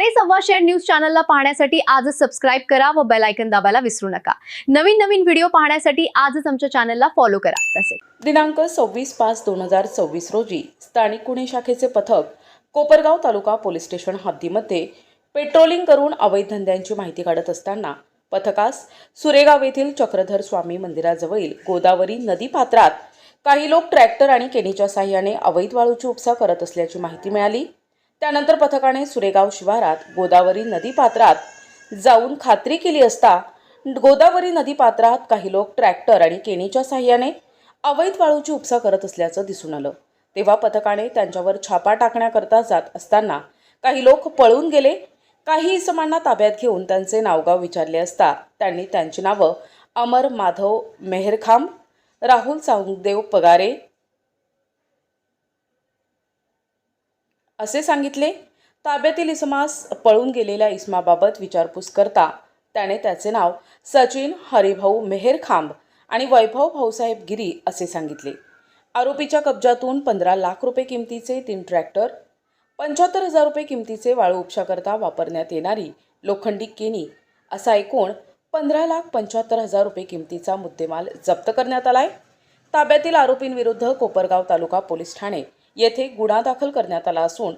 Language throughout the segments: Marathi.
साडे सव्वाशे न्यूज चॅनलला पाहण्यासाठी आजच सबस्क्राइब करा व बेल आयकॉन दाबायला विसरू नका। नवीन व्हिडिओ पाहण्यासाठी आजच आमच्या चॅनलला फॉलो करा। तसेच दिनांक 26/5/2024 रोजी स्थानिक गुन्हे शाखेचे पथक कोपरगाव तालुका पोलीस स्टेशन हद्दीमध्ये पेट्रोलिंग करून अवैध धंद्यांची माहिती काढत असताना पथकास सुरेगाव येथील चक्रधर स्वामी मंदिराजवळील गोदावरी नदी पात्रात काही लोक ट्रॅक्टर आणि केनीच्या साहाय्याने अवैध वाळूची उपसा करत असल्याची माहिती मिळाली। त्यानंतर पथकाने सुरेगाव शिवारात गोदावरी नदी पात्रात जाऊन खात्री केली असता गोदावरी नदी पात्रात काही लोक ट्रॅक्टर आणि केनीच्या साहाय्याने अवैध वाळूची उपसा करत असल्याचं दिसून आलं। तेव्हा पथकाने त्यांच्यावर छापा टाकण्याकरता जात असताना काही लोक पळून गेले। काही इसमांना ताब्यात घेऊन त्यांचे नावगाव विचारले असता त्यांनी त्यांची नावं अमर माधव मेहरखांब, राहुल चांगदेव पगारे असे सांगितले। ताब्यातील इसमास पळून गेलेल्या इसमाबाबत विचारपूस करता त्याने त्याचे नाव सचिन हरिभाऊ मेहरखांब आणि वैभव भाऊसाहेब गिरी असे सांगितले। आरोपीच्या कब्जातून 15 लाख रुपये किमतीचे 3 ट्रॅक्टर, 75,000 रुपये किमतीचे वाळू उपशाकरता वापरण्यात येणारी लोखंडी केनी असा एकूण 15,75,000 रुपये किमतीचा मुद्देमाल जप्त करण्यात आलाय। ताब्यातील आरोपींविरुद्ध कोपरगाव तालुका पोलीस ठाणे येथे गुन्हा दाखल करण्यात आला असून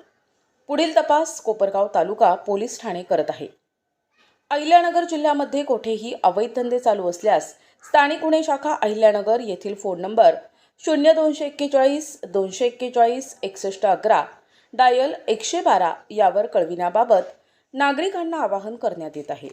पुढील तपास कोपरगाव तालुका पोलीस ठाणे करत आहे। अहिल्यानगर जिल्ह्यामध्ये कोठेही अवैध धंदे चालू असल्यास स्थानिक गुन्हे शाखा अहिल्यानगर येथील फोन नंबर 0241 241 6111 डायल 112 यावर कळविण्याबाबत नागरिकांना आवाहन करण्यात येत आहे।